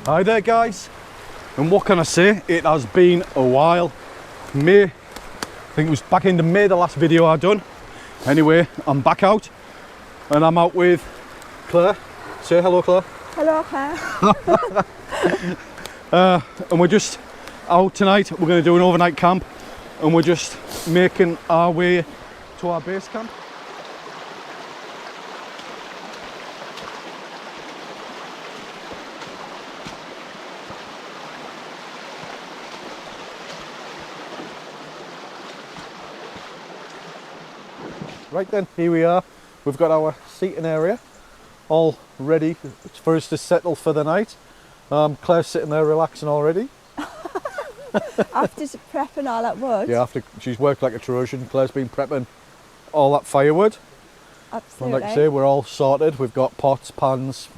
Hi there guys, and what can I say, it has been a while. May, I think it was back into May the last video I done. Anyway, I'm back out and I'm out with Claire. Say hello Claire. Hello Claire. And we're just out tonight. We're going to do an overnight camp and we're just making our way to our base camp. Right then, here we are. We've got our seating area all ready for us to settle for the night. Claire's sitting there relaxing already. After prepping all that wood. Yeah, after she's worked like a Trojan. Claire's been prepping all that firewood. Absolutely. And like I say, we're all sorted. We've got pots, pans.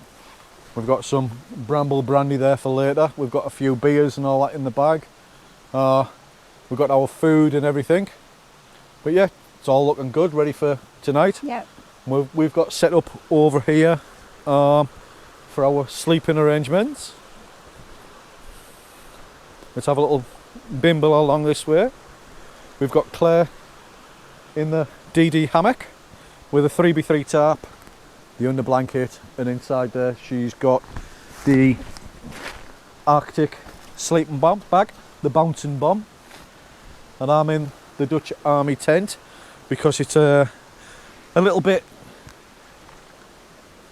We've got some bramble brandy there for later. We've got a few beers and all that in the bag. We've got our food and everything. But yeah, it's all looking good, ready for tonight. Yep. We've got set up over here for our sleeping arrangements. Let's have a little bimble along this way. We've got Claire in the DD hammock with a 3x3 tarp, the under blanket, and inside there she's got the Arctic sleeping bag, the bouncing bomb. And I'm in the Dutch Army tent because it's a little bit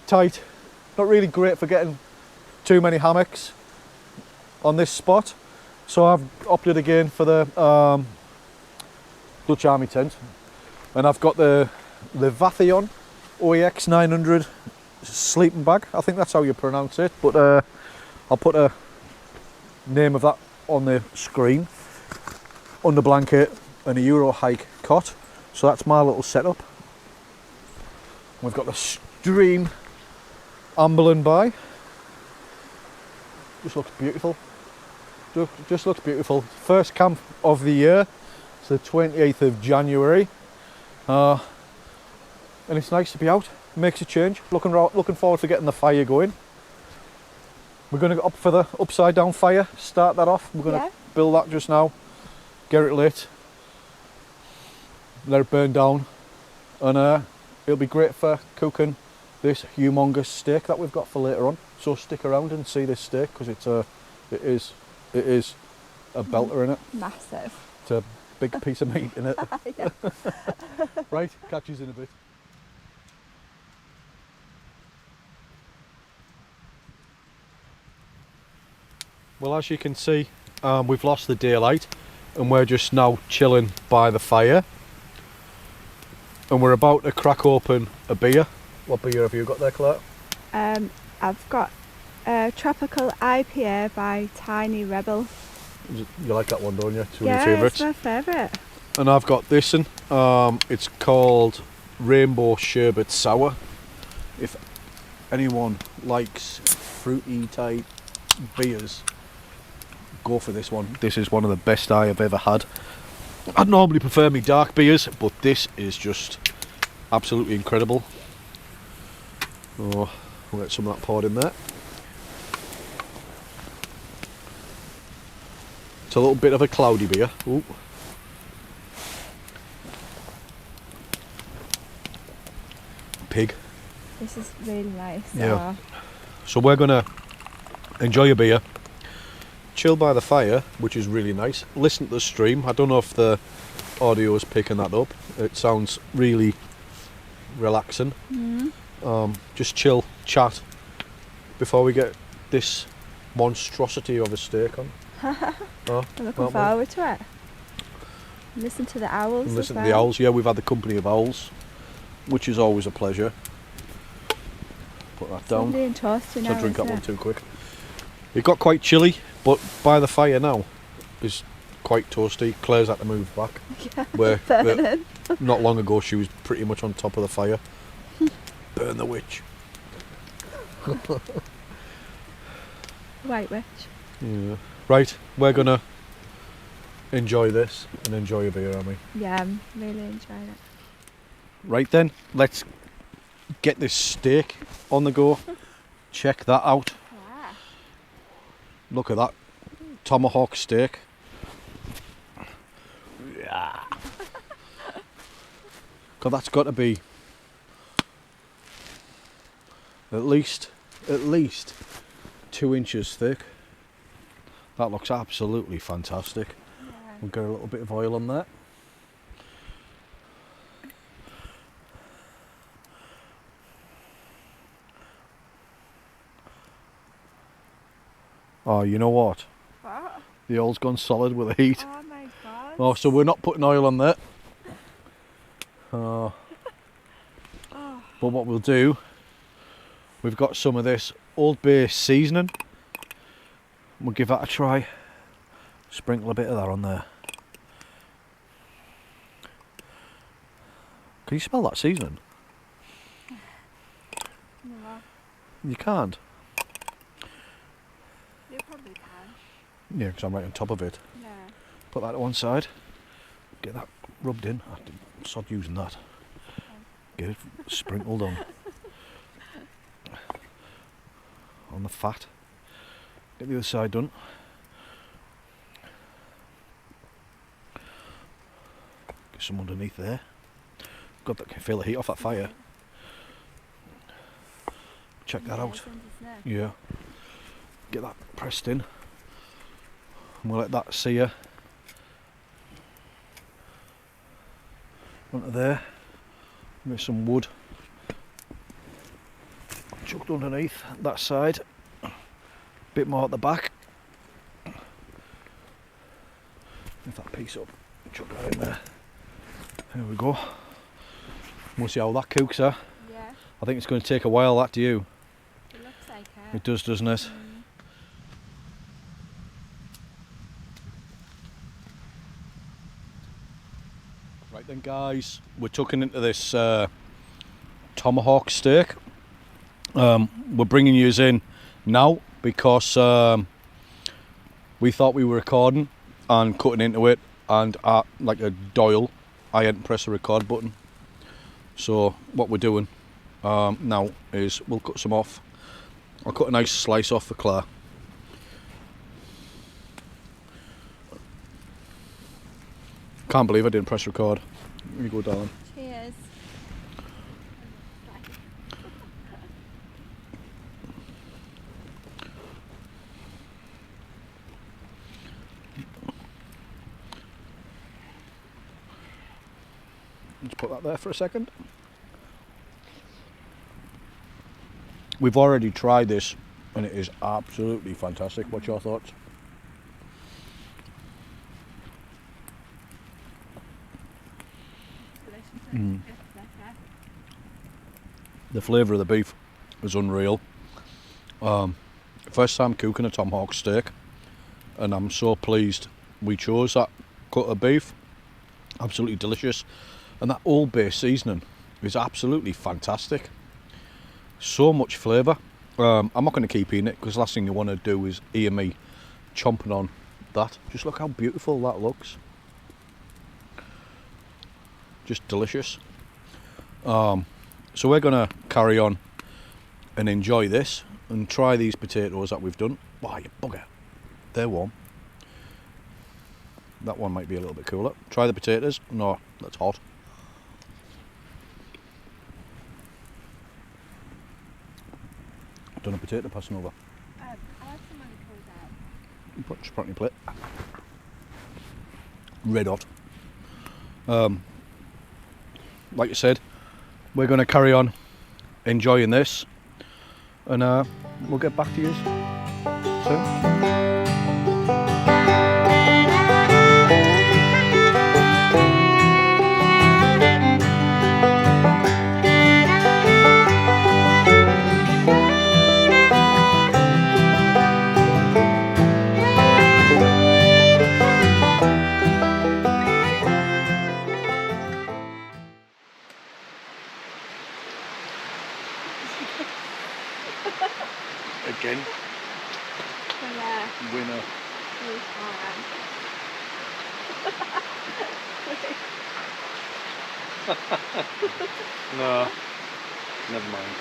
tight, not really great for getting too many hammocks on this spot. So I've opted again for the Dutch Army tent, and I've got the Vatheon OEX 900 sleeping bag. I think that's how you pronounce it, but I'll put a name of that on the screen. Under blanket and a Euro hike cot. So that's my little setup. We've got the stream ambling by. Just looks beautiful. Just looks beautiful. First camp of the year. It's the 28th of January. And it's nice to be out. Makes a change. Looking forward to getting the fire going. We're going to go up for the upside down fire. Start that off. We're going to build that just now. Get it lit. Let it burn down. And it'll be great for cooking this humongous steak that we've got for later on. So stick around and see this steak because it is a belter in it. Massive. It's a big piece of meat in it. Yeah. Right, catch you in a bit. Well, as you can see, we've lost the daylight and we're just now chilling by the fire. And we're about to crack open a beer. What beer have you got there, Claire? I've got a tropical IPA by Tiny Rebel. You like that one, don't you? It's one yeah, of your favourites. It's my favourite. And I've got this one. It's called Rainbow Sherbet Sour. If anyone likes fruity type beers, go for this one. This is one of the best I have ever had. I normally prefer me dark beers, but this is just absolutely incredible. Oh, we'll get some of that poured in there. It's a little bit of a cloudy beer. Ooh. Pig. This is really nice. Yeah. So we're gonna enjoy a beer, chill by the fire, which is really nice. Listen to the stream. I don't know if the audio is picking that up. It sounds really relaxing. Just chill, chat before we get this monstrosity of a steak on. I'm looking forward to it. Listen to the owls. And listen to the owls. Yeah, we've had the company of owls, which is always a pleasure. Put that down. Lovely and toasty now, Don't drink that isn't one it? too quick. It got quite chilly, but by the fire now is quite toasty. Claire's had to move back. Yeah, where burning. not long ago she was pretty much on top of the fire. Burn the witch. White witch. Yeah. Right, we're gonna enjoy this and enjoy a beer, aren't we? Yeah, I'm really enjoying it. Right then, let's get this steak on the go. Check that out. Yeah. Look at that. Tomahawk steak. Yeah. God, that's got to be at least 2 inches thick. That looks absolutely fantastic. Yeah. We'll get a little bit of oil on there. Oh, you know what? What? The oil's gone solid with the heat. Oh my god. Oh, so we're not putting oil on there. Oh. But what we'll do, we've got some of this Old Bay seasoning. We'll give that a try. Sprinkle a bit of that on there. Can you smell that seasoning? No. You can't. You probably can. Yeah, because I'm right on top of it. Yeah. Put that to one side. Get that rubbed in. I didn't sod using that. Get it sprinkled on the fat. Get the other side done. Get some underneath there. God, that can feel the heat off that fire. Check that out. Yeah. Get that pressed in. And we'll let that sear onto there. With some wood chucked underneath that side. Bit more at the back. Lift that piece up. Chuck that in there. There we go. We'll see how that cooks, huh? Yeah. I think it's going to take a while, that, do you? It looks like it. It does, doesn't it? Right then, guys, we're tucking into this Tomahawk steak. We're bringing yous in now because we thought we were recording and cutting into it, and like a Doyle, I hadn't pressed the record button. So what we're doing now is we'll cut some off. I'll cut a nice slice off for Claire. Can't believe I didn't press record. Here you go, darling. Cheers. Let's put that there for a second. We've already tried this and it is absolutely fantastic. What's your thoughts? Mm. The flavour of the beef is unreal. First time cooking a tomahawk steak, and I'm so pleased we chose that cut of beef. Absolutely delicious, and that Old Bay seasoning is absolutely fantastic. So much flavour. I'm not going to keep eating it because the last thing you want to do is hear me chomping on that. Just look how beautiful that looks. Just delicious. So we're going to carry on and enjoy this and try these potatoes that we've done. Wow, you bugger. They're warm. That one might be a little bit cooler. Try the potatoes. No, that's hot. Done a potato passing over. I have some on the cold out. Just put on your plate. Red hot. Like I said, we're going to carry on enjoying this, and we'll get back to you soon. Again, winner. No, never mind.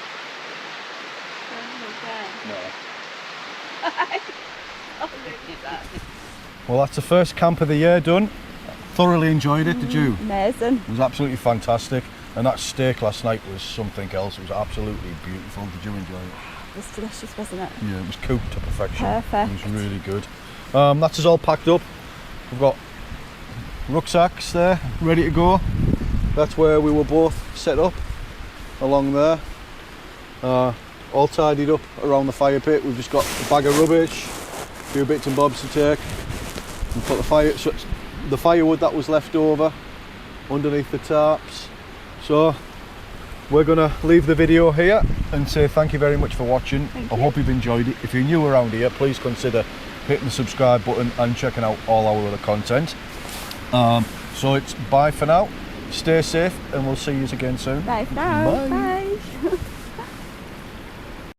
No. Well, that's the first camp of the year done. Thoroughly enjoyed it, did you? Amazing. It was absolutely fantastic. And that steak last night was something else. It was absolutely beautiful. Did you enjoy it? It was delicious, wasn't it? Yeah, it was cooked to perfection. Perfect. It was really good. That's us all packed up. We've got rucksacks there, ready to go. That's where we were both set up, along there. All tidied up around the fire pit. We've just got a bag of rubbish, a few bits and bobs to take. We put the firewood that was left over underneath the tarps. So we're gonna leave the video here and say thank you very much for watching. I hope you've enjoyed it. If you're new around here, please consider hitting the subscribe button and checking out all our other content. So it's bye for now. Stay safe and we'll see you again soon. Bye for now. Bye. Bye.